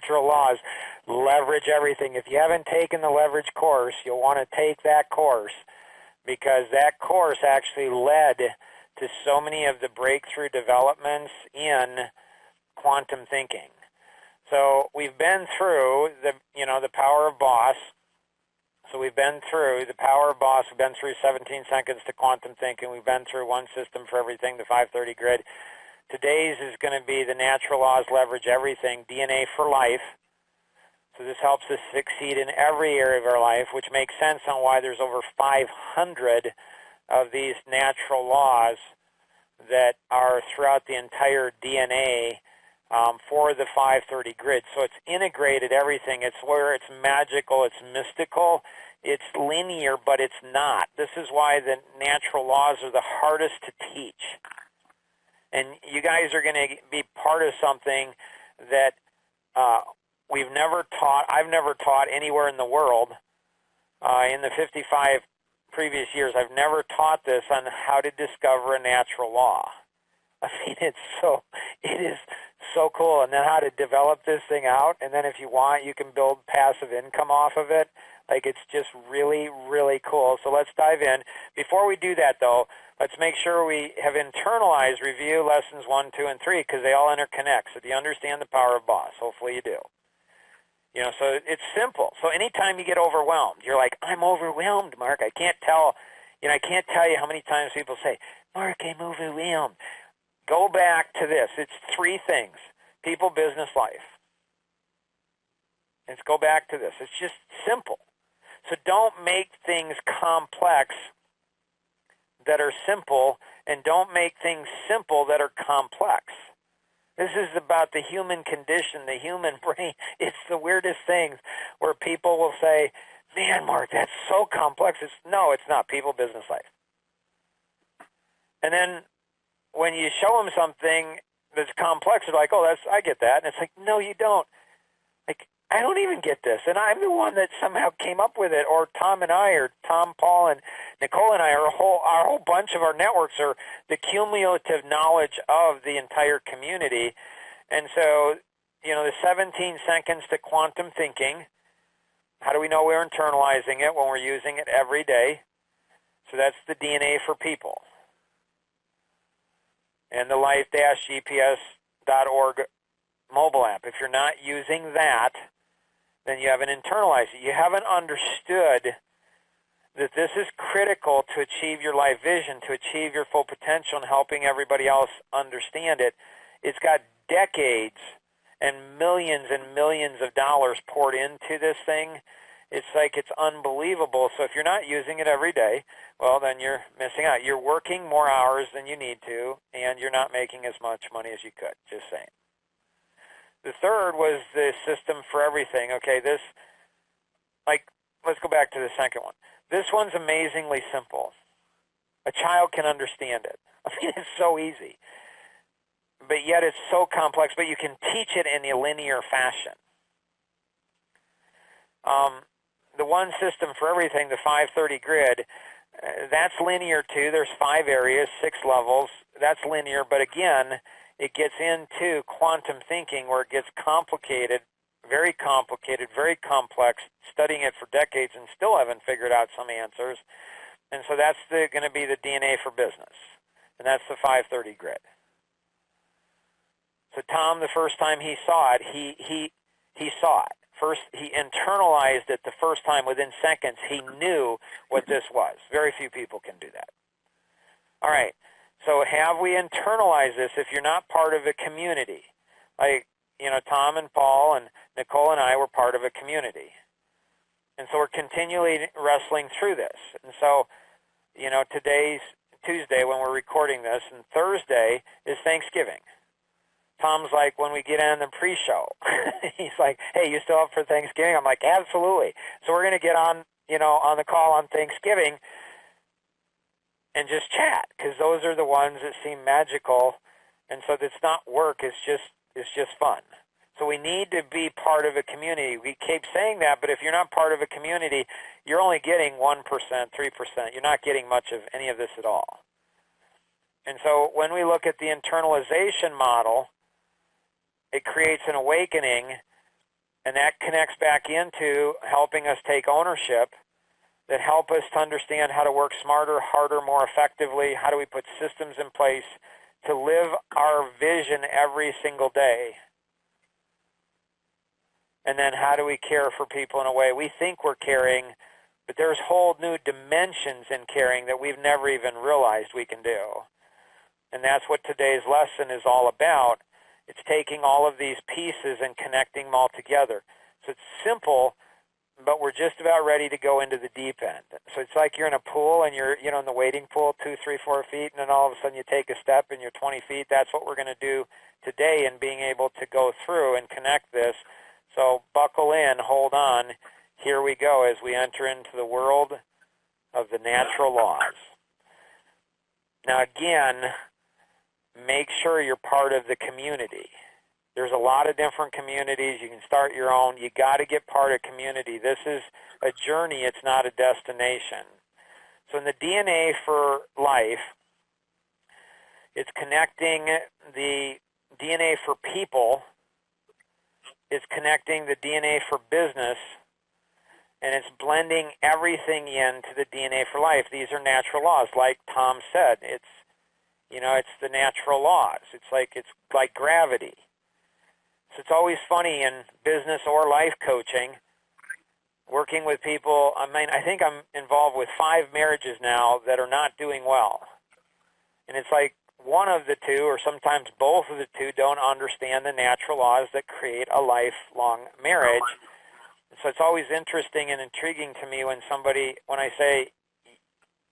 natural laws, leverage everything. If you haven't taken the leverage course, you'll want to take that course, because that course actually led to so many of the breakthrough developments in quantum thinking. So we've been through the power of Boss. So we've been through the power of Boss. We've been through 17 seconds to quantum thinking. We've been through one system for everything, the 530 grid. Today's is going to be the natural laws, leverage everything, DNA for life. So this helps us succeed in every area of our life, which makes sense on why there's over 500 of these natural laws that are throughout the entire DNA for the 530 grid. So it's integrated everything. It's where it's magical, it's mystical, it's linear, but it's not. This is why the natural laws are the hardest to teach. And you guys are going to be part of something that we've never taught. I've never taught anywhere in the world. In the 55 previous years, I've never taught this on how to discover a natural law. I mean, it is so cool. And then how to develop this thing out. And then if you want, you can build passive income off of it. Like, it's just really, really cool. So let's dive in. Before we do that, though, let's make sure we have internalized review lessons 1, 2, and 3, because they all interconnect. So do you understand the power of Boss? Hopefully you do. So it's simple. So anytime you get overwhelmed, you're like, I'm overwhelmed, Mark. I can't tell you how many times people say, Mark, I'm overwhelmed. Go back to this. It's 3 things: people, business, life. Let's go back to this. It's just simple. So don't make things complex that are simple, and don't make things simple that are complex. This is about the human condition, the human brain. It's the weirdest things where people will say, man, Mark, that's so complex. No, it's not. People, business, life. And then when you show them something that's complex, they're like, oh, I get that. And it's like, no, you don't. Like, I don't even get this. And I'm the one that somehow came up with it, or Tom and I, or Tom, Paul, and Nicole and I, or our whole bunch of our networks are the cumulative knowledge of the entire community. And so, the 17 seconds to quantum thinking, how do we know we're internalizing it when we're using it every day? So that's the DNA for people. And the life-gps.org mobile app. If you're not using that, then you haven't internalized it. You haven't understood that this is critical to achieve your life vision, to achieve your full potential, and helping everybody else understand it. It's got decades and millions of dollars poured into this thing. It's like, it's unbelievable. So if you're not using it every day, well, then you're missing out. You're working more hours than you need to, and you're not making as much money as you could. Just saying. The third was the system for everything. Okay, let's go back to the second one. This one's amazingly simple. A child can understand it. I mean, it's so easy. But yet it's so complex, but you can teach it in a linear fashion. The one system for everything, the 530 grid, that's linear too. There's 5 areas, 6 levels. That's linear, but again, it gets into quantum thinking where it gets complicated, very complex, studying it for decades and still haven't figured out some answers. And so that's going to be the DNA for business. And that's the 530 grid. So Tom, the first time he saw it, he saw it. First, he internalized it the first time. Within seconds, he knew what this was. Very few people can do that. All right. So have we internalized this if you're not part of a community? Like, Tom and Paul and Nicole and I were part of a community. And so we're continually wrestling through this. And so, today's Tuesday when we're recording this, and Thursday is Thanksgiving. Tom's like, when we get in the pre-show, he's like, hey, you still up for Thanksgiving? I'm like, absolutely. So we're going to get on, on the call on Thanksgiving and just chat, because those are the ones that seem magical. And so it's not work, it's just fun. So we need to be part of a community. We keep saying that, but if you're not part of a community, you're only getting 1%, 3%. You're not getting much of any of this at all. And so when we look at the internalization model, it creates an awakening And that connects back into helping us take ownership, that help us to understand how to work smarter, harder, more effectively. How do we put systems in place to live our vision every single day? And then how do we care for people in a way we think we're caring, but there's whole new dimensions in caring that we've never even realized we can do. And that's what today's lesson is all about. It's taking all of these pieces and connecting them all together. So it's simple, but we're just about ready to go into the deep end. So it's like you're in a pool and you're, in the wading pool, 2, 3, 4 feet, and then all of a sudden you take a step and you're 20 feet. That's what we're going to do today in being able to go through and connect this. So buckle in, hold on. Here we go as we enter into the world of the natural laws. Now again, make sure you're part of the community. There's a lot of different communities. You can start your own. You got to get part of community. This is a journey. It's not a destination. So in the DNA for life, it's connecting the DNA for people. It's connecting the DNA for business. And it's blending everything into the DNA for life. These are natural laws. Like Tom said, it's the natural laws. It's like gravity. So it's always funny in business or life coaching, working with people. I think I'm involved with 5 marriages now that are not doing well. And it's like one of the two, or sometimes both of the two, don't understand the natural laws that create a lifelong marriage. So it's always interesting and intriguing to me when I say,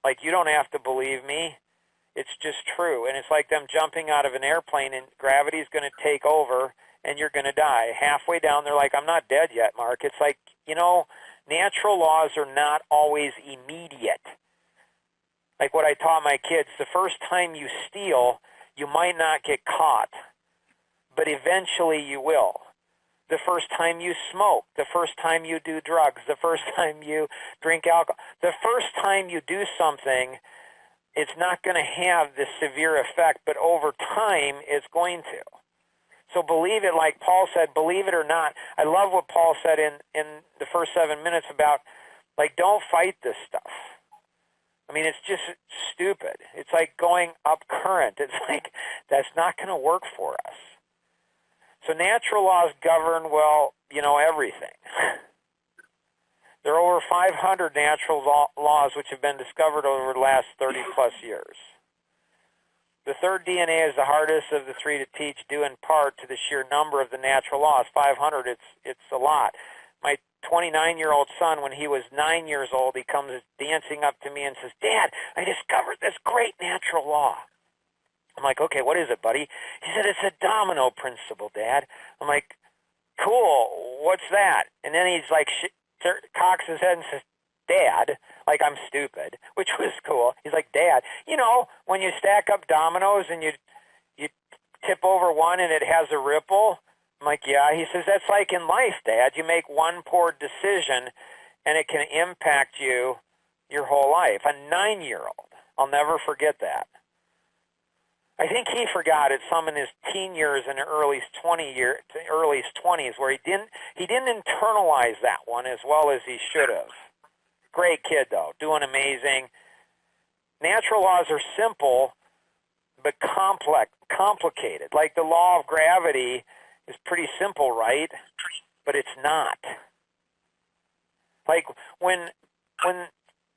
like, you don't have to believe me. It's just true. And it's like them jumping out of an airplane and gravity's going to take over and you're going to die. Halfway down, they're like, I'm not dead yet, Mark. It's like, natural laws are not always immediate. Like what I taught my kids, the first time you steal, you might not get caught, but eventually you will. The first time you smoke, the first time you do drugs, the first time you drink alcohol, the first time you do something, it's not going to have this severe effect, but over time, it's going to. So believe it, like Paul said, believe it or not. I love what Paul said in the first 7 minutes about, like, don't fight this stuff. I mean, it's just stupid. It's like going up current. It's like, that's not going to work for us. So natural laws govern, everything. There are over 500 natural laws which have been discovered over the last 30-plus years. The third DNA is the hardest of the 3 to teach, due in part to the sheer number of the natural laws. 500, it's a lot. My 29-year-old son, when he was 9 years old, he comes dancing up to me and says, Dad, I discovered this great natural law. I'm like, okay, what is it, buddy? He said, it's a domino principle, Dad. I'm like, cool, what's that? And then he's like, cocks his head and says, Dad, like I'm stupid, which was cool. He's like, Dad, when you stack up dominoes and you tip over one and it has a ripple? I'm like, yeah. He says, that's like in life, Dad. You make one poor decision and it can impact you your whole life. A 9-year-old, I'll never forget that. I think he forgot it some in his teen years and early 20s where he didn't internalize that one as well as he should have. Great kid, though, doing amazing. Natural laws are simple, but complicated. Like the law of gravity is pretty simple, right? But it's not. Like when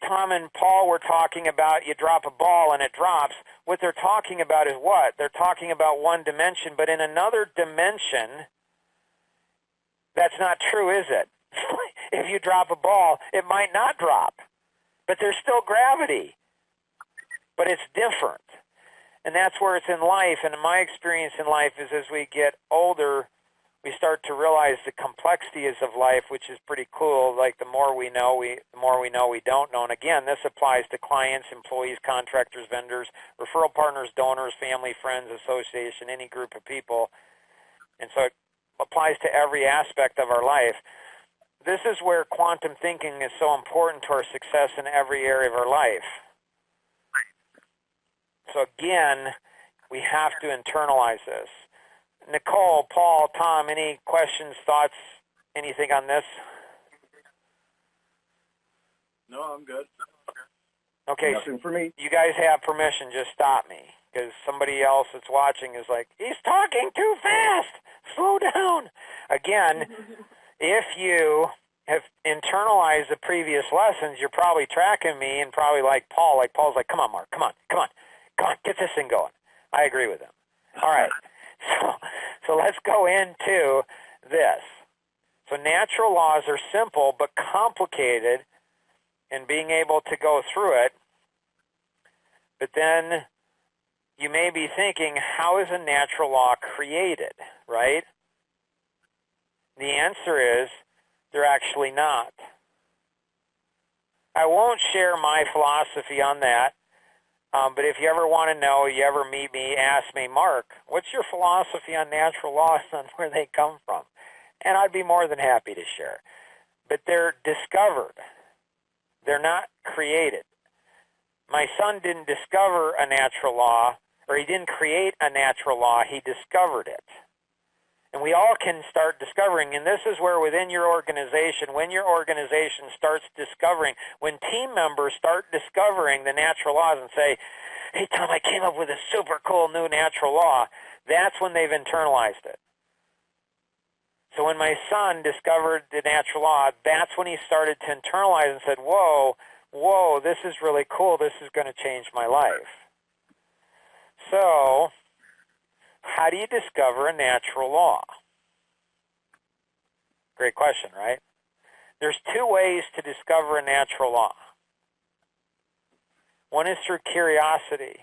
Tom and Paul were talking about you drop a ball and it drops, what they're talking about is what? They're talking about one dimension, but in another dimension, that's not true, is it? If you drop a ball, it might not drop, but there's still gravity, but it's different. And that's where it's in life. And my experience in life is as we get older, we start to realize the complexities of life, which is pretty cool. Like the more we know, we don't know. And again, this applies to clients, employees, contractors, vendors, referral partners, donors, family, friends, association, any group of people. And so it applies to every aspect of our life. This is where quantum thinking is so important to our success in every area of our life. So again, we have to internalize this. Nicole, Paul, Tom, any questions, thoughts anything on this? No, I'm good. Okay, Nothing for me. you guys have permission. Just stop me, because somebody else that's watching is like, he's talking too fast. Slow down. Again, if you have internalized the previous lessons, you're probably tracking me and probably like Paul. Like Paul's like, come on, Mark, come on, get this thing going. I agree with him. All right. So let's go into this. So natural laws are simple but complicated in being able to go through it. But then you may be thinking, how is a natural law created, right? The answer is, they're actually not. I won't share my philosophy on that, but if you ever want to know, you ever meet me, ask me, Mark, what's your philosophy on natural laws and where they come from? And I'd be more than happy to share. But they're discovered. They're not created. My son didn't discover a natural law, or he didn't create a natural law, he discovered it. And we all can start discovering, and this is where within your organization, when your organization starts discovering, when team members start discovering the natural laws and say, hey, Tom, I came up with a super cool new natural law, that's when they've internalized it. So when my son discovered the natural law, that's when he started to internalize and said, whoa, this is really cool. This is going to change my life. So how do you discover a natural law? Great question, right? There's two ways to discover a natural law. One is through curiosity,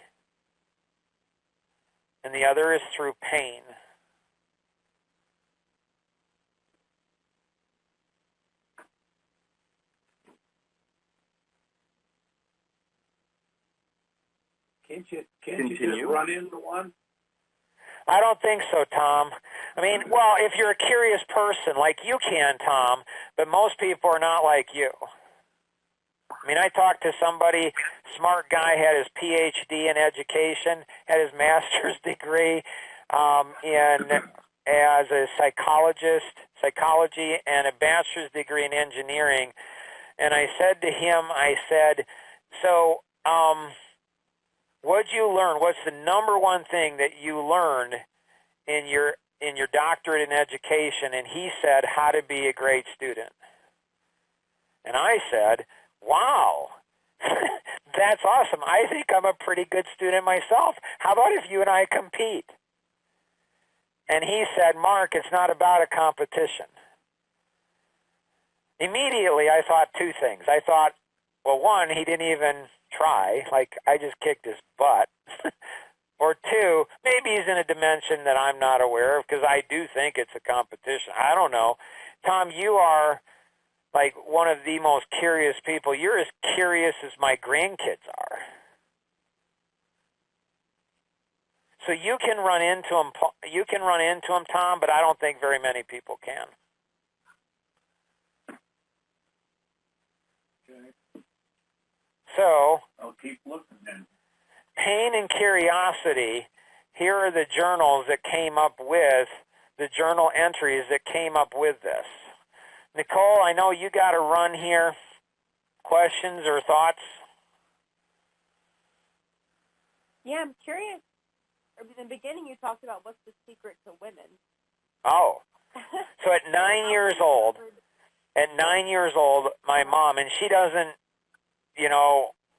and the other is through pain. Can't you just run into one? I don't think so, Tom. I mean, well, if you're a curious person, like you can, Tom, but most people are not like you. I mean, I talked to somebody, smart guy, had his PhD in education, had his master's degree as a psychology, and a bachelor's degree in engineering. And I said to him, so, what'd you learn? What's the number one thing that you learned in your doctorate in education? And he said, how to be a great student. And I said, wow, that's awesome. I think I'm a pretty good student myself. How about if you and I compete? And he said, Mark, it's not about a competition. Immediately, I thought two things. I thought, well, one, he didn't even try, like I just kicked his butt. Or two, maybe he's in a dimension that I'm not aware of, because I do think it's a competition. I don't know. Tom, you are like one of the most curious people. You're as curious as my grandkids are. So you can run into them, Tom, but I don't think very many people can. So, I'll keep looking then. Pain and Curiosity, here are the journals that came up with, the journal entries that came up with this. Nicole, I know you got to run here. Questions or thoughts? Yeah, I'm curious. In the beginning, you talked about what's the secret to women. Oh, so at 9 years old, my mom, and she doesn't,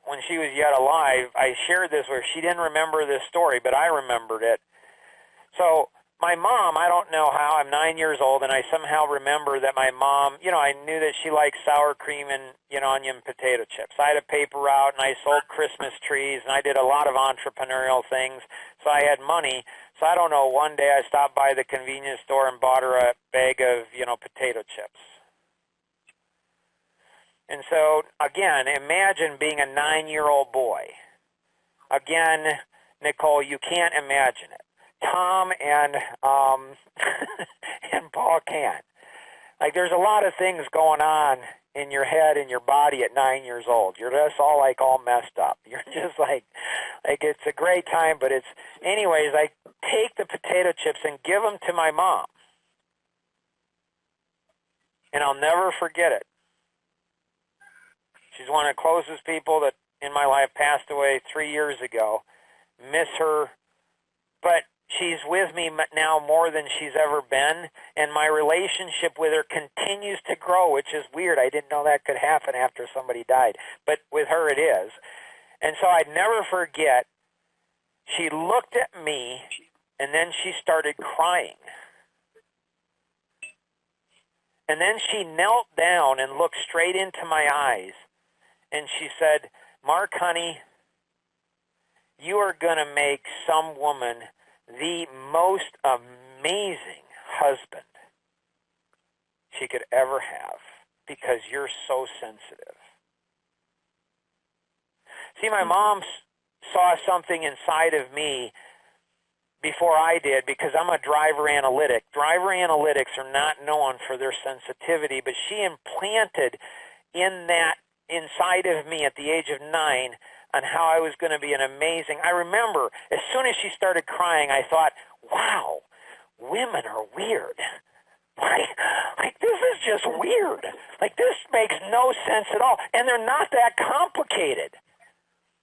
when she was yet alive, I shared this with her. She didn't remember this story, but I remembered it. So my mom, I don't know how, I'm 9 years old, and I somehow remember that my mom, I knew that she liked sour cream and, onion potato chips. I had a paper route, and I sold Christmas trees, and I did a lot of entrepreneurial things, so I had money. So I don't know, one day I stopped by the convenience store and bought her a bag of, potato chips. And so, again, imagine being a 9-year-old boy. Again, Nicole, you can't imagine it. Tom and and Paul can. Like, there's a lot of things going on in your head and your body at 9 years old. You're just all messed up. You're just like it's a great time, but anyways, I take the potato chips and give them to my mom. And I'll never forget it. She's one of the closest people that in my life passed away 3 years ago. Miss her, but she's with me now more than she's ever been, and my relationship with her continues to grow, which is weird. I didn't know that could happen after somebody died, but with her it is. And so I'd never forget, she looked at me, and then she started crying. And then she knelt down and looked straight into my eyes, and she said, "Mark, honey, you are going to make some woman the most amazing husband she could ever have because you're so sensitive." See, my mom saw something inside of me before I did because I'm a driver analytic. Driver analytics are not known for their sensitivity, but she implanted in that inside of me at the age of 9 on how I was going to be an amazing. I remember as soon as she started crying, I thought, wow, women are weird. Like this is just weird. Like this makes no sense at all. And they're not that complicated.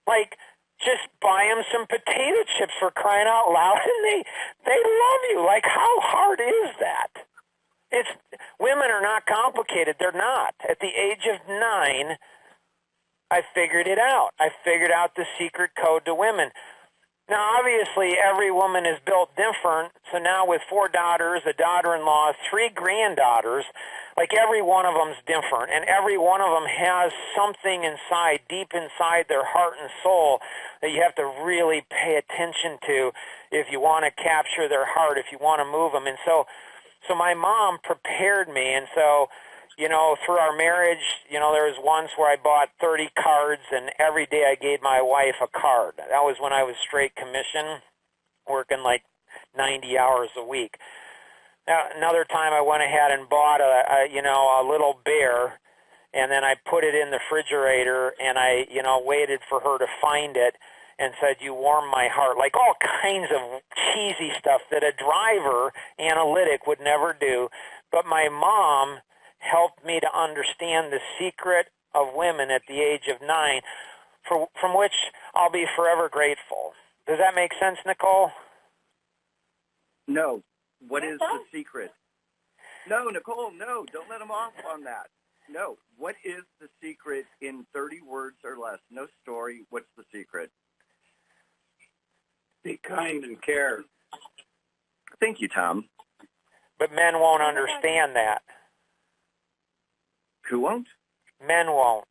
Like just buy them some potato chips for crying out loud and they love you. Like how hard is that? Women are not complicated. They're not. At the age of 9, I figured it out. I figured out the secret code to women. Now, obviously, every woman is built different. So now with 4 daughters, a daughter-in-law, 3 granddaughters, like every one of them's different. And every one of them has something inside, deep inside their heart and soul that you have to really pay attention to if you want to capture their heart, if you want to move them. And so my mom prepared me. And so, through our marriage, there was once where I bought 30 cards, and every day I gave my wife a card. That was when I was straight commission, working like 90 hours a week. Now, another time I went ahead and bought a little bear, and then I put it in the refrigerator, and I, waited for her to find it and said, "You warm my heart." Like all kinds of cheesy stuff that a driver analytic would never do. But my mom helped me to understand the secret of women at the age of 9, from which I'll be forever grateful. Does that make sense, Nicole? No. What is the secret? No, Nicole, no. Don't let him off on that. No. What is the secret in 30 words or less? No story. What's the secret? Be kind and care. Thank you, Tom. But men won't understand that. Who won't? Men won't.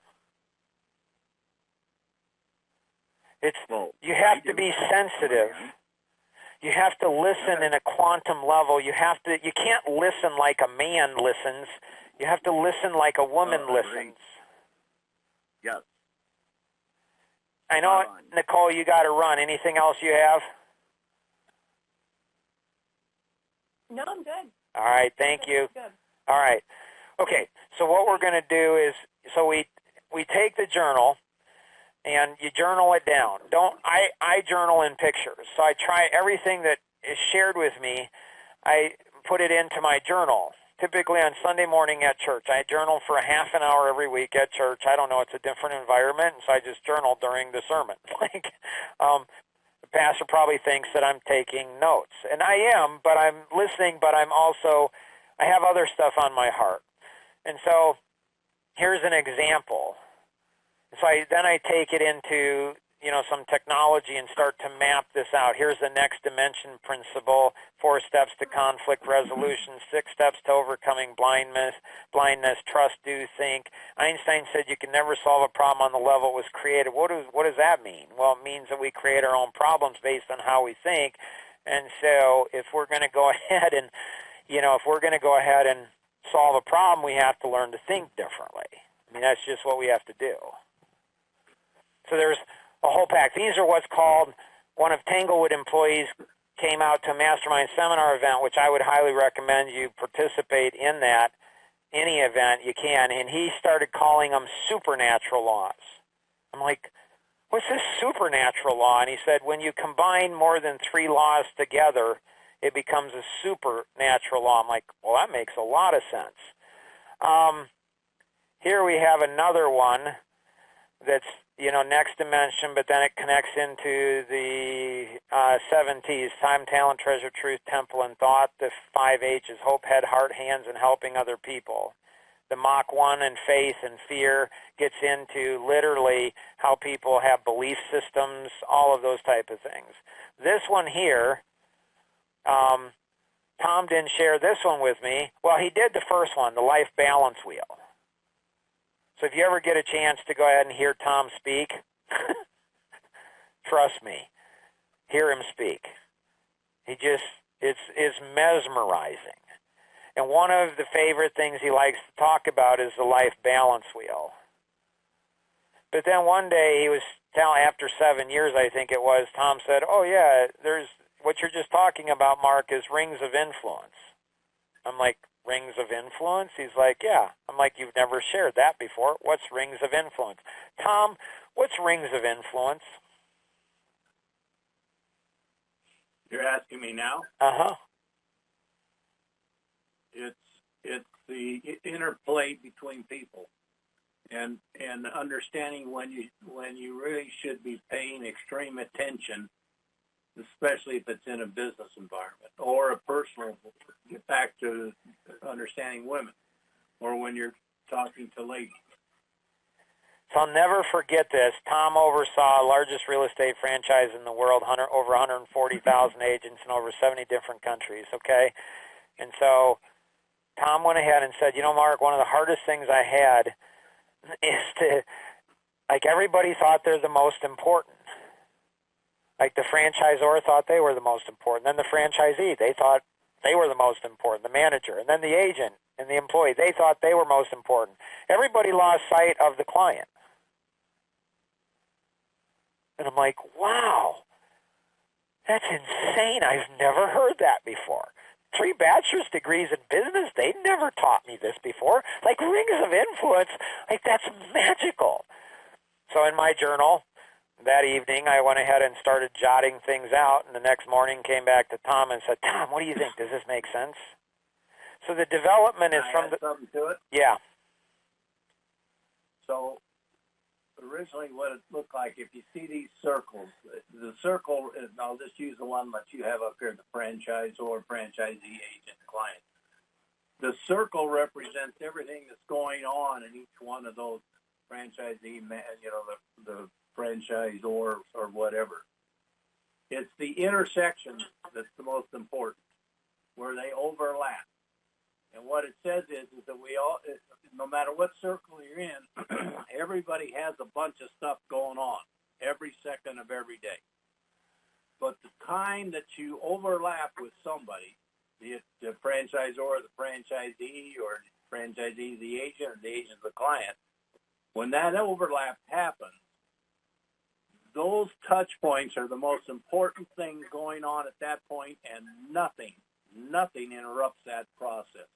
You have to be sensitive. You have to listen in a quantum level. You can't listen like a man listens. You have to listen like a woman listens. Yes. I know, Nicole, you got to run. Anything else you have? No, I'm good. All right, thank you. Good. All right. Okay, so what we're going to do is, we take the journal, and you journal it down. I journal in pictures. So I try everything that is shared with me, I put it into my journal. Typically on Sunday morning at church. I journal for a half an hour every week at church. I don't know, it's a different environment, so I just journal during the sermon. The pastor probably thinks that I'm taking notes. And I am, but I'm listening, but I have other stuff on my heart. And so here's an example. So then I take it into, some technology and start to map this out. Here's the next dimension principle, 4 steps to conflict resolution, 6 steps to overcoming blindness, trust, do, think. Einstein said you can never solve a problem on the level it was created. What does that mean? Well, it means that we create our own problems based on how we think. And so if we're going to go ahead and, solve a problem, we have to learn to think differently. I mean, that's just what we have to do. So there's a whole pack. These are what's called, one of Tanglewood employees came out to a mastermind seminar event, which I would highly recommend you participate in that, any event you can, and he started calling them supernatural laws. I'm like, what's this supernatural law? And he said, when you combine more than 3 laws together, it becomes a supernatural law. I'm like, well, that makes a lot of sense. Here we have another one that's, next dimension, but then it connects into the 7 T's: time, talent, treasure, truth, temple, and thought. The 5 H's: hope, head, heart, hands, and helping other people. The Mach 1 and faith and fear gets into literally how people have belief systems, all of those type of things. This one here, Tom didn't share this one with me. Well, he did the first one, the life balance wheel. So if you ever get a chance to go ahead and hear Tom speak, trust me, hear him speak. It's mesmerizing. And one of the favorite things he likes to talk about is the life balance wheel. But then one day he was telling, after 7 years, I think it was, Tom said, oh yeah, there's what you're just talking about, Mark, is rings of influence. I'm like, rings of influence? He's like, yeah. I'm like, you've never shared that before. What's rings of influence? Tom, what's rings of influence? You're asking me now? Uh-huh. It's the interplay between people, and understanding when you really should be paying extreme attention, especially if it's in a business environment or a personal. Get back to understanding women, or when you're talking to ladies. So I'll never forget this. Tom oversaw the largest real estate franchise in the world, over 140,000 agents in over 70 different countries, okay? And so Tom went ahead and said, Mark, one of the hardest things I had is to, everybody thought they're the most important. Like the franchisor thought they were the most important. Then the franchisee, they thought they were the most important, the manager. And then the agent and the employee, they thought they were most important. Everybody lost sight of the client. And I'm like, wow, that's insane. I've never heard that before. 3 bachelor's degrees in business, they never taught me this before. Like rings of influence, that's magical. So in my journal, that evening, I went ahead and started jotting things out, and the next morning came back to Tom and said, Tom, what do you think? Does this make sense? So the development is from the... something to it? Yeah. So originally what it looked like, if you see these circles, the circle, I'll just use the one that you have up here, the franchisor, franchisee, agent, client. The circle represents everything that's going on in each one of those franchisee, the franchisor or whatever. It's the intersection that's the most important, where they overlap. And what it says is that we all, no matter what circle you're in, everybody has a bunch of stuff going on every second of every day. But the time that you overlap with somebody, the franchisor or the franchisee, or the franchisee the agent, or the agent the client, when that overlap happens, those touch points are the most important thing going on at that point, and nothing interrupts that process.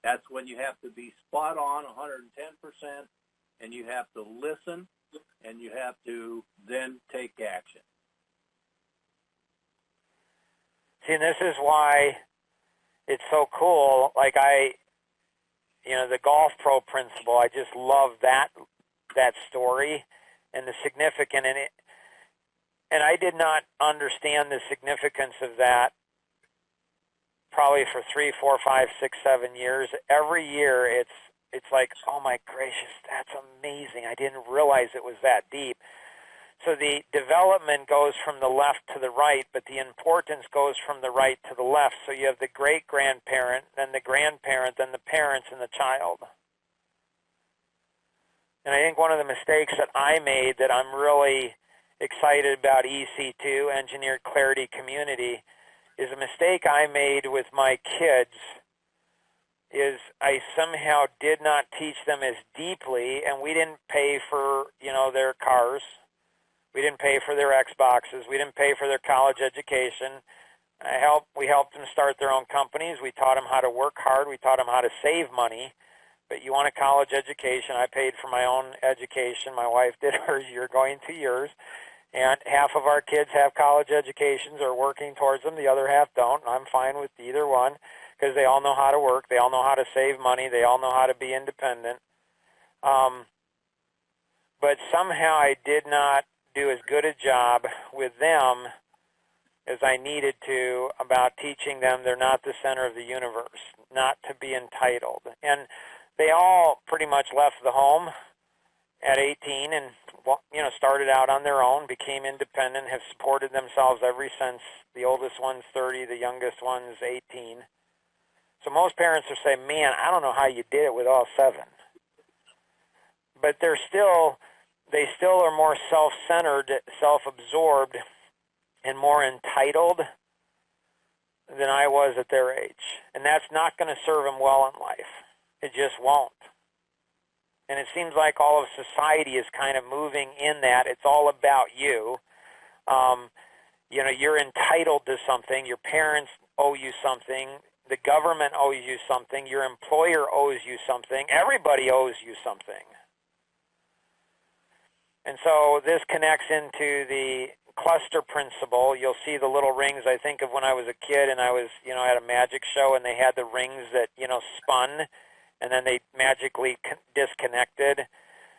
That's when you have to be spot on 110%, and you have to listen, and you have to then take action. See, and this is why it's so cool. Like the golf pro principle, I just love that story and the significance in it. And I did not understand the significance of that probably for 3, 4, 5, 6, 7 years. Every year it's like, oh my gracious, that's amazing. I didn't realize it was that deep. So the development goes from the left to the right, but the importance goes from the right to the left. So you have the great-grandparent, then the grandparent, then the parents, and the child. And I think one of the mistakes that I made that I'm really excited about EC2, Engineered Clarity Community, is a mistake I made with my kids is I somehow did not teach them as deeply, and we didn't pay for, their cars. We didn't pay for their Xboxes. We didn't pay for their college education. We helped them start their own companies. We taught them how to work hard. We taught them how to save money. But you want a college education. I paid for my own education. My wife did hers. You're going to yours. And half of our kids have college educations or working towards them. The other half don't. And I'm fine with either one. because they all know how to work. They all know how to save money. They all know how to be independent. But somehow I did not do as good a job with them as I needed to about teaching them they're not the center of the universe, not to be entitled. And they all pretty much left the home at 18 and, started out on their own, became independent, have supported themselves ever since. The oldest one's 30, the youngest one's 18. So most parents are saying, man, I don't know how you did it with all 7. But they still are more self-centered, self-absorbed, and more entitled than I was at their age. And that's not going to serve them well in life. It just won't. And it seems like all of society is kind of moving in that. It's all about you. You're entitled to something. Your parents owe you something. The government owes you something. Your employer owes you something. Everybody owes you something. And so this connects into the cluster principle. You'll see the little rings. I think of when I was a kid and I was, at a magic show and they had the rings that, spun and then they magically disconnected.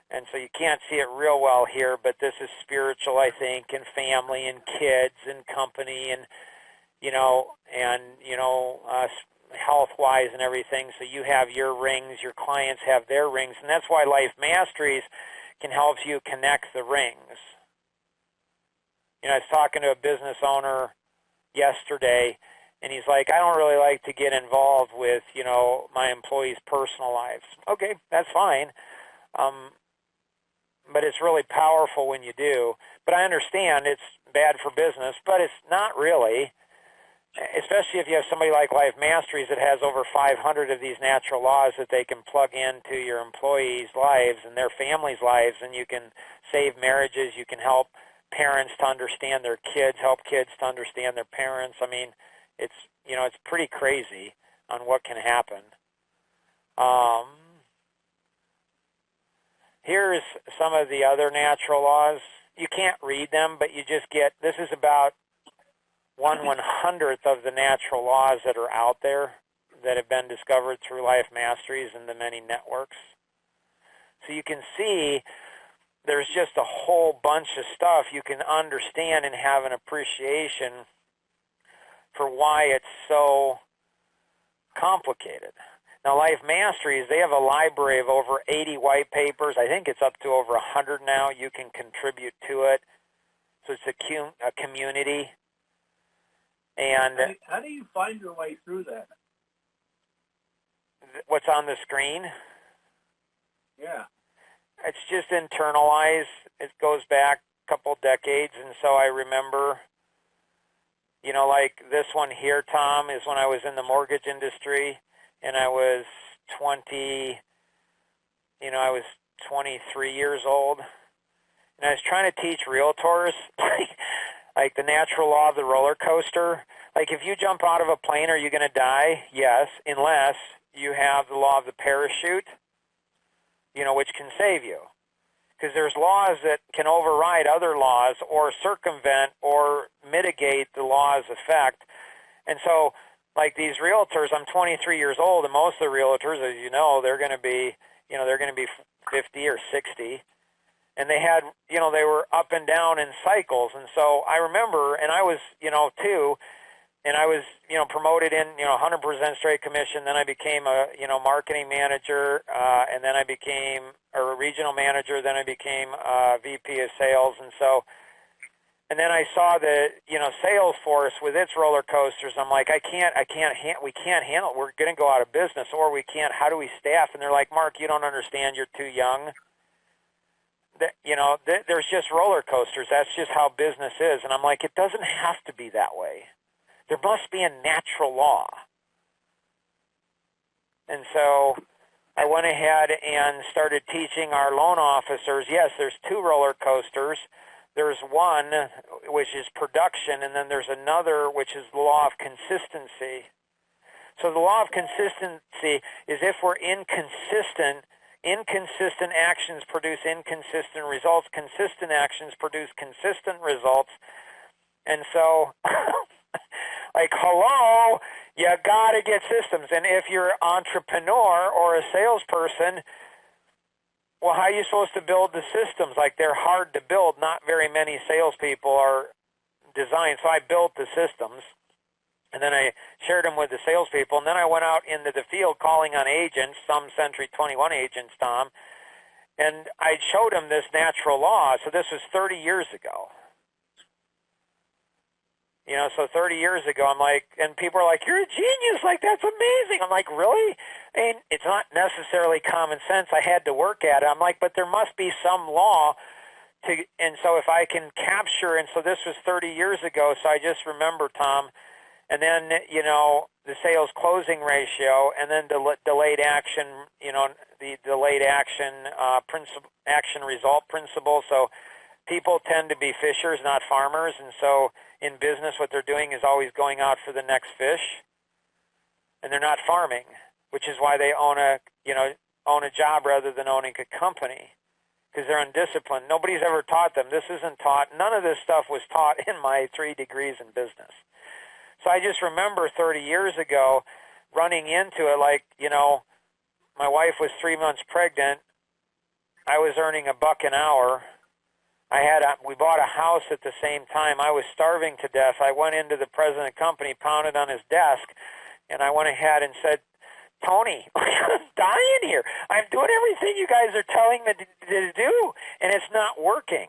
And so you can't see it real well here, but this is spiritual, I think, and family and kids and company and, health-wise and everything. So you have your rings, your clients have their rings. And that's why Life Masteries can help you connect the rings. I was talking to a business owner yesterday, and he's like, I don't really like to get involved with, my employees' personal lives. Okay, that's fine. But it's really powerful when you do. But I understand it's bad for business, but it's not really, especially if you have somebody like Life Masteries that has over 500 of these natural laws that they can plug into your employees' lives and their families' lives, and you can save marriages, you can help parents to understand their kids, help kids to understand their parents. I mean, it's pretty crazy on what can happen. Here's some of the other natural laws. You can't read them, but you just get, this is about 1/100th of the natural laws that are out there that have been discovered through Life Masteries and the many networks. So you can see there's just a whole bunch of stuff you can understand and have an appreciation for why it's so complicated. Now, Life Masteries, they have a library of over 80 white papers. I think it's up to over 100 now. You can contribute to it. So it's a community. And how do you find your way through that? What's on the screen? Yeah. It's just internalized. It goes back a couple decades, and so I remember, like this one here, Tom, is when I was in the mortgage industry, and I was 23 years old, and I was trying to teach realtors, like the natural law of the roller coaster. Like if you jump out of a plane, are you going to die? Yes, unless you have the law of the parachute, which can save you. Because there's laws that can override other laws or circumvent or mitigate the law's effect. And so, like these realtors, I'm 23 years old, and most of the realtors, as you know, they're going to be 50 or 60. And they had, they were up and down in cycles. And so I remember, and I was, too, and I was, promoted in, 100% straight commission. Then I became a, marketing manager, and then I became a regional manager. Then I became a VP of sales. And so, and then I saw the, Salesforce with its roller coasters. I'm like, we can't handle it. We're going to go out of business, or we can't. How do we staff? And they're like, Mark, you don't understand. You're too young. There's just roller coasters. That's just how business is. And I'm like, it doesn't have to be that way. There must be a natural law. And so I went ahead and started teaching our loan officers, yes, there's 2 roller coasters. There's one, which is production, and then there's another, which is the law of consistency. So the law of consistency is if we're inconsistent actions produce inconsistent results. Consistent actions produce consistent results. And so Like, hello, you got to get systems. And if you're an entrepreneur or a salesperson, well, how are you supposed to build the systems? Like, they're hard to build. Not very many salespeople are designed. So I built the systems, and then I shared them with the salespeople. And then I went out into the field calling on agents, some Century 21 agents, Tom, and I showed them this natural law. So this was 30 years ago. You know, so 30 years ago, I'm like, and people are like, you're a genius. Like, that's amazing. I'm like, really? I mean, it's not necessarily common sense. I had to work at it. I'm like, but there must be some law to, and so if I can capture, and so this was 30 years ago, so I just remember, Tom, and then, you know, the sales closing ratio, and then delayed action, you know, the delayed action action result principle. So people tend to be fishers, not farmers, and so in business, what they're doing is always going out for the next fish, and they're not farming, which is why they own a job rather than owning a company, because they're undisciplined. Nobody's ever taught them. This isn't taught. None of this stuff was taught in my 3 degrees in business. So I just remember 30 years ago running into it, like, you know, my wife was 3 months pregnant. I was earning $1 an hour. We bought a house at the same time. I was starving to death. I went into the president of the company, pounded on his desk, and I went ahead and said, Tony, I'm dying here. I'm doing everything you guys are telling me to do, and it's not working.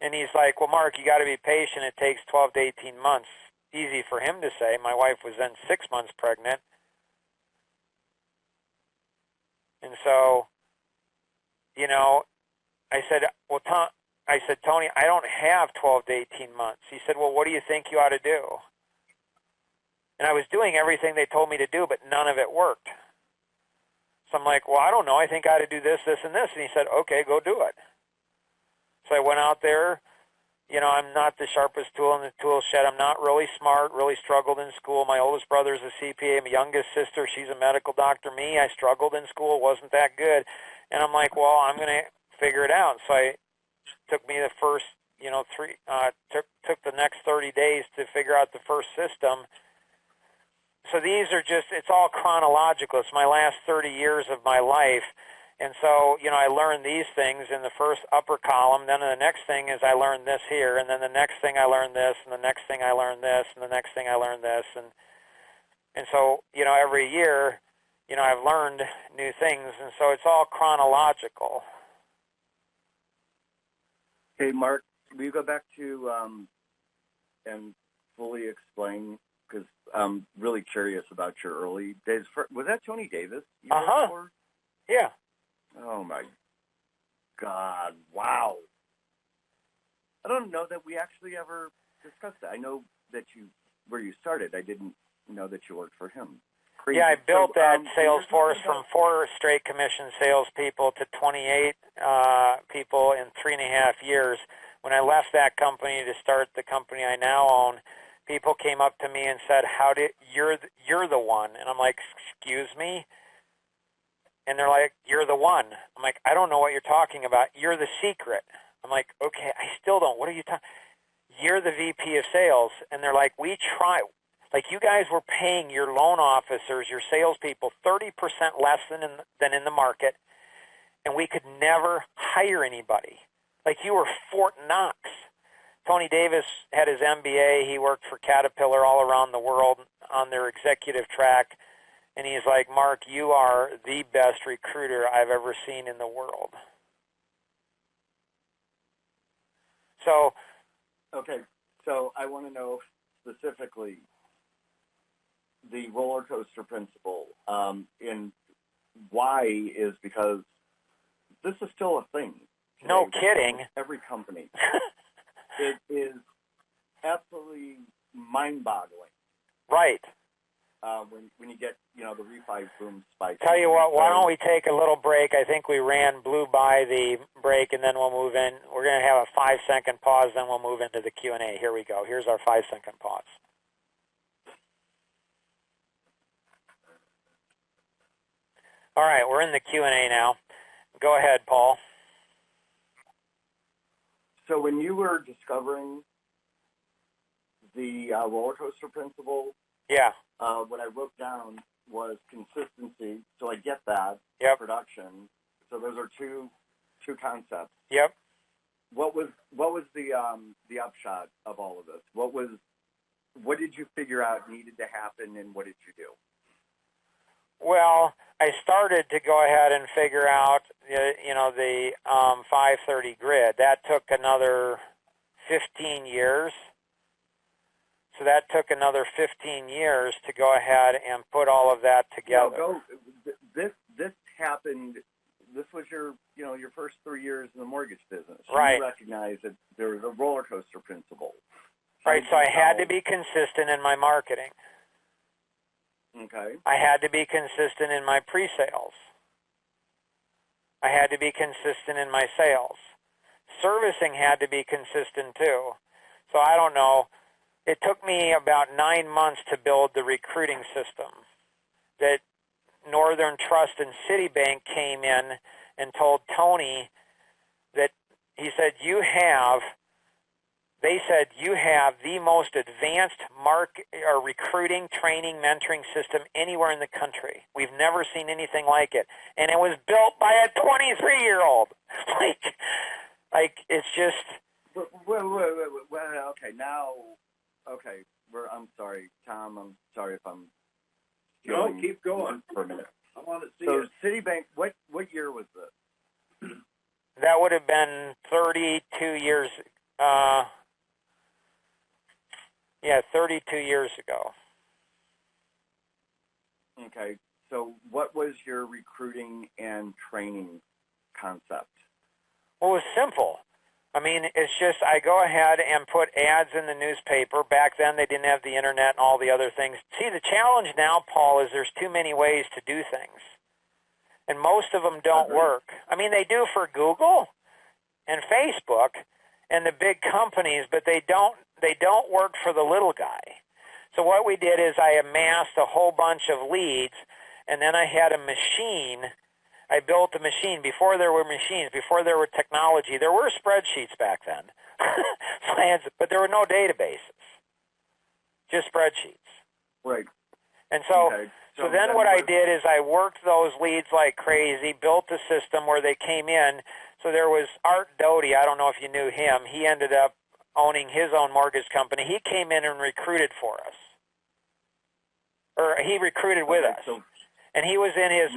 And he's like, well, Mark, you got to be patient. It takes 12 to 18 months. Easy for him to say. My wife was then 6 months pregnant. And so, you know, I said, well, Tony, I don't have 12 to 18 months. He said, well, what do you think you ought to do? And I was doing everything they told me to do, but none of it worked. So I'm like, well, I don't know. I think I ought to do this, this, and this. And he said, okay, go do it. So I went out there. You know, I'm not the sharpest tool in the tool shed. I'm not really smart, really struggled in school. My oldest brother's a CPA. My youngest sister, she's a medical doctor. Me, I struggled in school, wasn't that good. And I'm like, well, I'm going to figure it out. So I took me the first, you know, took the next 30 days to figure out the first system. So these are just, it's all chronological. It's my last 30 years of my life. And so, you know, I learned these things in the first upper column. Then the next thing is I learned this here. And then the next thing I learned this. And the next thing I learned this. And the next thing I learned this. And so, you know, every year, you know, I've learned new things. And so it's all chronological. Hey, Mark, will you go back to and fully explain, because I'm really curious about your early days. Was that Tony Davis you worked for? Yeah. Oh, my God. Wow. I don't know that we actually ever discussed that. I know that where you started. I didn't know that you worked for him. Crazy. Yeah, I built that sales force from 4 straight commission salespeople to 28 people in 3.5 years. When I left that company to start the company I now own, people came up to me and said, you're the one. And I'm like, excuse me? And they're like, you're the one. I'm like, I don't know what you're talking about. You're the secret. I'm like, okay, I still don't. What are you talking? You're the VP of sales. And they're like, we try. Like, you guys were paying your loan officers, your salespeople, 30% less than in the market, and we could never hire anybody. Like, you were Fort Knox. Tony Davis had his MBA. He worked for Caterpillar all around the world on their executive track. And he's like, Mark, you are the best recruiter I've ever seen in the world. So, okay, so I want to know specifically the roller coaster principle. And why is because this is still a thing. No kidding. Every company. It is absolutely mind-boggling. Right. When you get, you know, the refi boom spike. Tell you what, why don't we take a little break? I think we blew by the break, and then we'll move in. We're going to have a 5-second pause, then we'll move into the Q&A. Here we go. Here's our 5-second pause. All right, we're in the Q&A now. Go ahead, Paul. So when you were discovering the roller coaster principle, Yeah. what I wrote down was consistency. So I get that. Yep. Production. So those are two concepts. Yep. What was the upshot of all of this? What did you figure out needed to happen, and what did you do? Well, I started to go ahead and figure out, the 530 grid. That took another 15 years. So that took another 15 years to go ahead and put all of that together. No, this happened. This was your first 3 years in the mortgage business. Right. You recognize that there was a roller coaster principle. Right. So I had to be consistent in my marketing. Okay. I had to be consistent in my pre-sales. I had to be consistent in my sales. Servicing had to be consistent too. So I don't know. It took me about 9 months to build the recruiting system that Northern Trust and Citibank came in and told Tony that they said you have the most advanced recruiting, training, mentoring system anywhere in the country. We've never seen anything like it. And it was built by a 23-year-old. Like it's just... Well, okay, now... Okay, I'm sorry, Tom. I'm sorry if I'm... No, keep going. For a minute. I want to see So it. Citibank, what year was this? That would have been 32 years... 32 years ago. Okay, so what was your recruiting and training concept? Well, it was simple. I mean, it's just I go ahead and put ads in the newspaper. Back then, they didn't have the internet and all the other things. See, the challenge now, Paul, is there's too many ways to do things. And most of them don't work. I mean, they do for Google and Facebook and the big companies, but they don't work for the little guy. So what we did is I amassed a whole bunch of leads, and then I had a machine. I built a machine before there were machines, before there were technology. There were spreadsheets back then, but there were no databases, just spreadsheets. Right. And so, Okay. so then what I did is I worked those leads like crazy, built a system where they came in. So there was Art Doty. I don't know if you knew him. He ended up owning his own mortgage company. He came in and recruited for us. Or he recruited with us. So and he was in his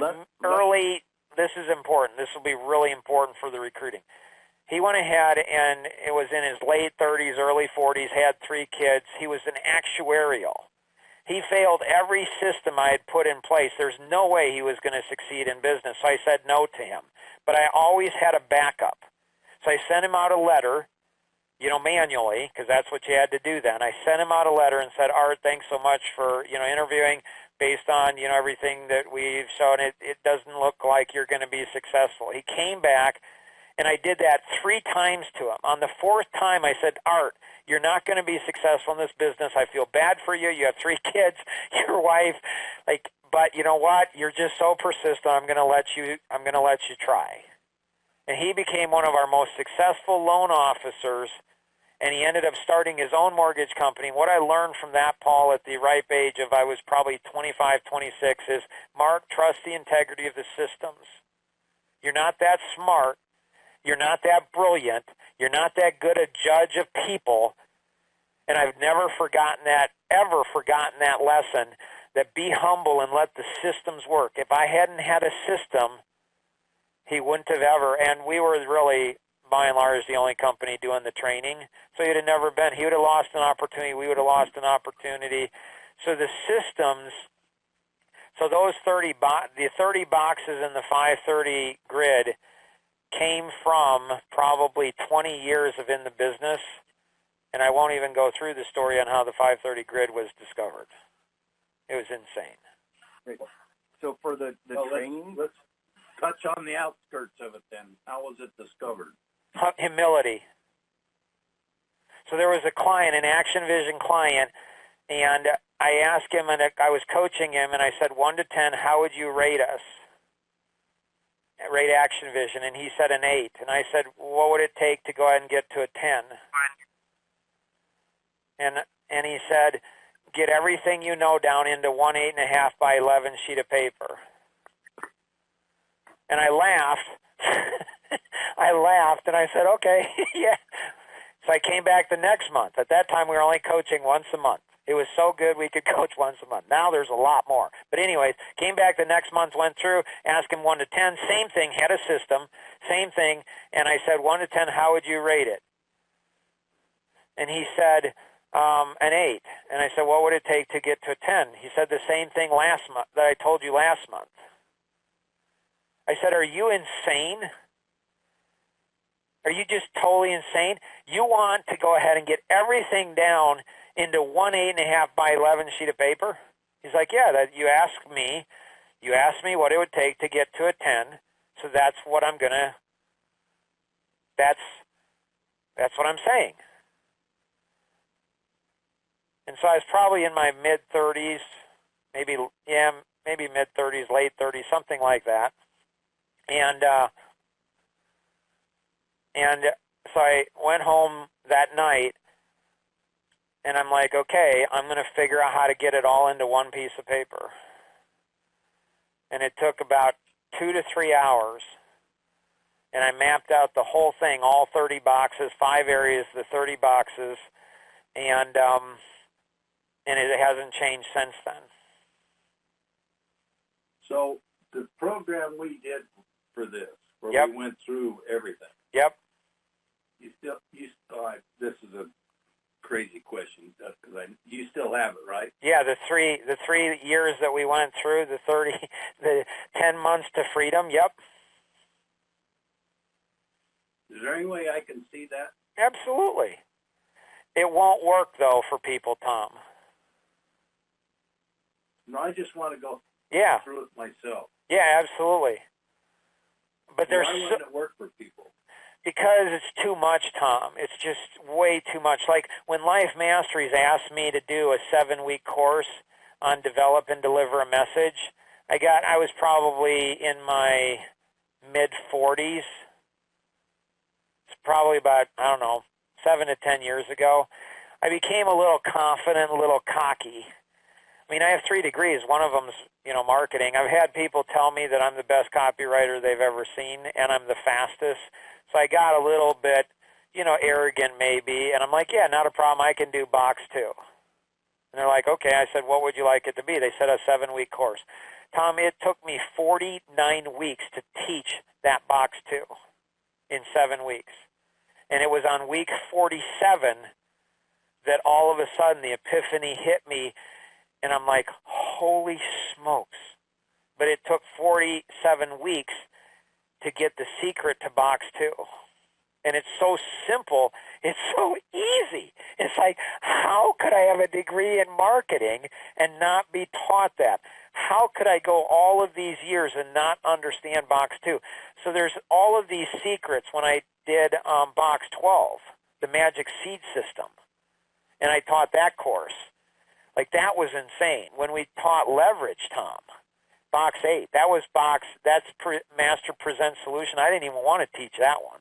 early, this is important. This will be really important for the recruiting. He went ahead and it was in his late 30s, early 40s, had 3 kids. He was an actuarial. He failed every system I had put in place. There's no way he was going to succeed in business, so I said no to him. But I always had a backup. So I sent him out a letter, manually, because that's what you had to do then. I sent him out a letter and said, Art, thanks so much for, interviewing based on, everything that we've shown. It doesn't look like you're going to be successful. He came back, and I did that 3 times to him. On the 4th time, I said, Art, you're not going to be successful in this business. I feel bad for you. You have 3 kids, your wife, but you know what? You're just so persistent. I'm going to let you try. And he became one of our most successful loan officers, and he ended up starting his own mortgage company. What I learned from that, Paul, at the ripe age of I was probably 25, 26, is, Mark, trust the integrity of the systems. You're not that smart. You're not that brilliant. You're not that good a judge of people. And I've never forgotten that lesson, that be humble and let the systems work. If I hadn't had a system, he wouldn't have ever, and we were really, by and large, the only company doing the training. So he'd have never been. He would have lost an opportunity. We would have lost an opportunity. So the systems, so those 30 boxes in the 530 grid came from probably 20 years of in the business, and I won't even go through the story on how the 530 grid was discovered. It was insane. Great. So for the training, let's touch on the outskirts of it then. How was it discovered? Humility. So there was a client, an Action Vision client, and I asked him, and I was coaching him, and I said, 1 to 10, how would you rate us? Rate Action Vision, and he said an 8. And I said, what would it take to go ahead and get to a 10? And and he said, get everything you know down into one 8.5 by 11 sheet of paper. And I laughed. I laughed, and I said, okay, yeah. So I came back the next month. At that time, we were only coaching once a month. It was so good we could coach once a month. Now there's a lot more. But anyways, came back the next month, went through, asked him 1 to 10, same thing, had a system, same thing, and I said, 1 to 10, how would you rate it? And he said, an 8. And I said, what would it take to get to a 10? He said the same thing last month that I told you last month. I said, are you insane? Are you just totally insane? You want to go ahead and get everything down into one 8.5 by 11 sheet of paper? He's like, yeah, that you asked me what it would take to get to a 10, so that's what I'm gonna, that's what I'm saying. And so I was probably in my mid-30s, maybe mid-30s, late 30s, something like that. And so I went home that night, and I'm like, okay, I'm going to figure out how to get it all into one piece of paper. And it took about 2 to 3 hours, and I mapped out the whole thing, all 30 boxes, 5 areas, the 30 boxes, and it hasn't changed since then. So the program we did for this, where Yep. we went through everything. Yep. This is a crazy question because you still have it, right? Yeah, the three years that we went through, the 10 months to freedom. Yep. Is there any way I can see that? Absolutely. It won't work though for people, Tom. No, I just want to go Yeah. through it myself. Yeah, absolutely. But Why wouldn't it work for people? Because it's too much, Tom. It's just way too much. Like when Life Masteries asked me to do a 7-week course on develop and deliver a message, I was probably in my mid-40s. It's probably about, 7 to 10 years ago. I became a little confident, a little cocky. I mean, I have 3 degrees. One of them's, marketing. I've had people tell me that I'm the best copywriter they've ever seen, and I'm the fastest. So I got a little bit, arrogant maybe, and I'm like, yeah, not a problem. I can do box 2. And they're like, okay. I said, what would you like it to be? They said a 7-week course. Tom, it took me 49 weeks to teach that box 2 in 7 weeks. And it was on week 47 that all of a sudden the epiphany hit me, and I'm like, holy smokes. But it took 47 weeks to get the secret to box 2. And it's so simple. It's so easy. It's like, how could I have a degree in marketing and not be taught that? How could I go all of these years and not understand box 2? So there's all of these secrets when I did box 12, the Magic Seed System. And I taught that course. Like, that was insane. When we taught leverage, Tom, box 8, that's Master Present Solution. I didn't even want to teach that one.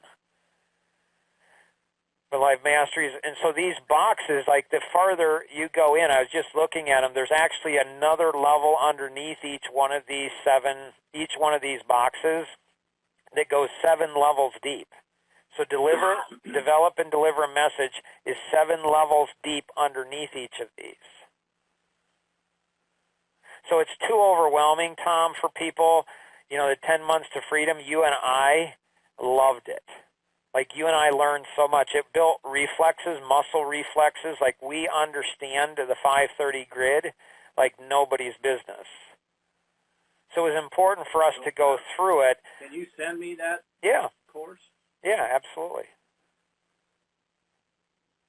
But Life Masteries, and so these boxes, like the farther you go in, I was just looking at them, there's actually another level underneath each one of these boxes that goes 7 levels deep. So develop and deliver a message is 7 levels deep underneath each of these. So it's too overwhelming, Tom, for people. The 10 months to freedom, you and I loved it. Like, you and I learned so much. It built reflexes, muscle reflexes. Like, we understand the 530 grid like nobody's business. So it was important for us to go through it. Can you send me that course? Yeah, absolutely.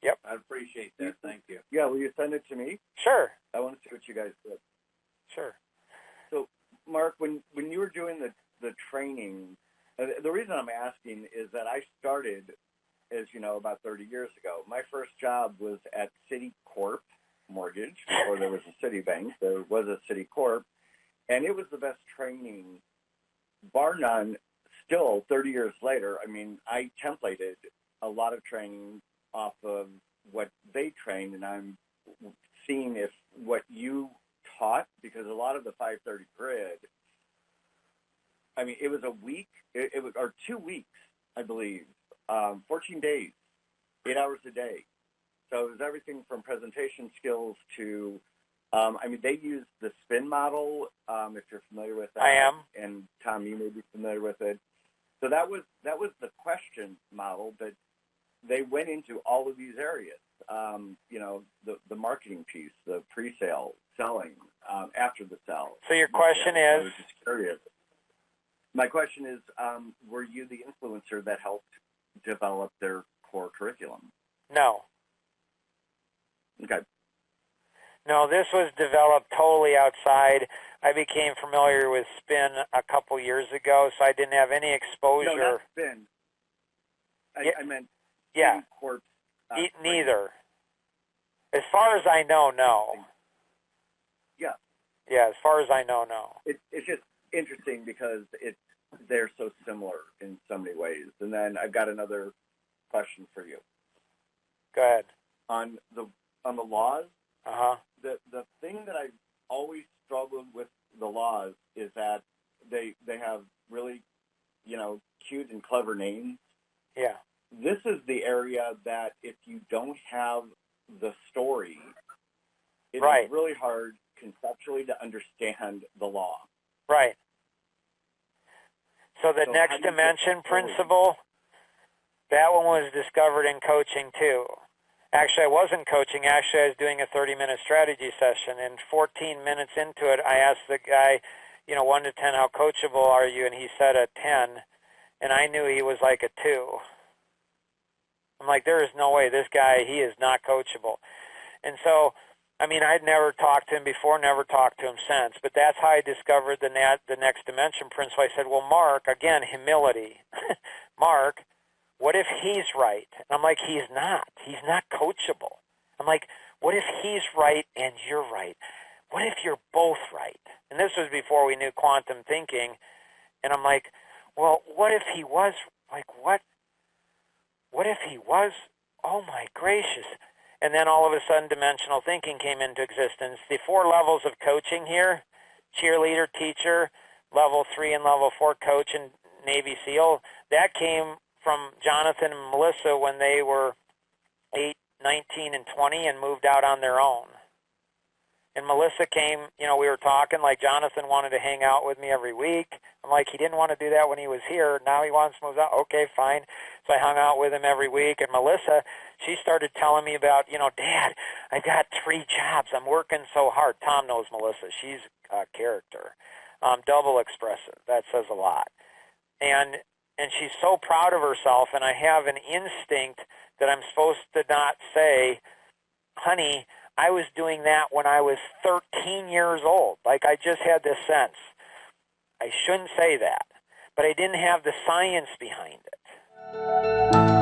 Yep. I'd appreciate that. Thank you. Yeah, will you send it to me? Sure. I want to see what you guys did. Sure. So, Mark, when you were doing the training, the reason I'm asking is that I started, as you know, about 30 years ago. My first job was at Citicorp Mortgage, before there was a Citibank. There was a Citicorp, and it was the best training, bar none. Still, 30 years later, I mean, I templated a lot of training off of what they trained, and I'm seeing if what you taught, because a lot of the 530 grid, I mean, it was a week, it was, or 2 weeks, I believe, 14 days, 8 hours a day. So it was everything from presentation skills to, I mean, they used the spin model, if you're familiar with that. I am. And Tom, you may be familiar with it. So that was the question model, but they went into all of these areas. You know, the marketing piece, the pre-sale, selling, after the sale. So your question I is? was just curious. My question is, were you the influencer that helped develop their core curriculum? No. Okay. No, this was developed totally outside. I became familiar with Spin a couple years ago, so I didn't have any exposure. No, not Spin. I meant yeah. Corp. Neither. As far as I know, no. Yeah. Yeah, as far as I know, no. It's just interesting because they're so similar in so many ways. And then I've got another question for you. Go ahead. On the laws, the thing that I've always struggled with the laws is that they have really, you know, cute and clever names. Yeah. This is the area that if you don't have the story, it's really hard conceptually to understand the law. Right. So the next dimension principle, that one was discovered in coaching too. Actually, I wasn't coaching. Actually, I was doing a 30-minute strategy session. And 14 minutes into it, I asked the guy, you know, 1 to 10, how coachable are you? And he said a 10. And I knew he was like a 2. I'm like, there is no way. This guy, he is not coachable. And so, I mean, I'd never talked to him before, never talked to him since. But that's how I discovered the next dimension principle. I said, well, Mark, again, humility. Mark, what if he's right? And I'm like, he's not. He's not coachable. I'm like, what if he's right and you're right? What if you're both right? And this was before we knew quantum thinking. And I'm like, well, what if he was, like, what? What if he was? Oh, my gracious. And then all of a sudden, dimensional thinking came into existence. The 4 levels of coaching here, cheerleader, teacher, level 3 and level 4 coach and Navy SEAL, that came from Jonathan and Melissa when they were 8, 19, and 20 and moved out on their own. And Melissa came, you know, we were talking, like Jonathan wanted to hang out with me every week. I'm like, he didn't want to do that when he was here. Now he wants to move out. Okay, fine. So I hung out with him every week. And Melissa, she started telling me about, you know, Dad, I've got 3 jobs. I'm working so hard. Tom knows Melissa. She's a character. Double expressive. That says a lot. And she's so proud of herself, and I have an instinct that I'm supposed to not say, honey, I was doing that when I was 13 years old. Like, I just had this sense. I shouldn't say that, but I didn't have the science behind it.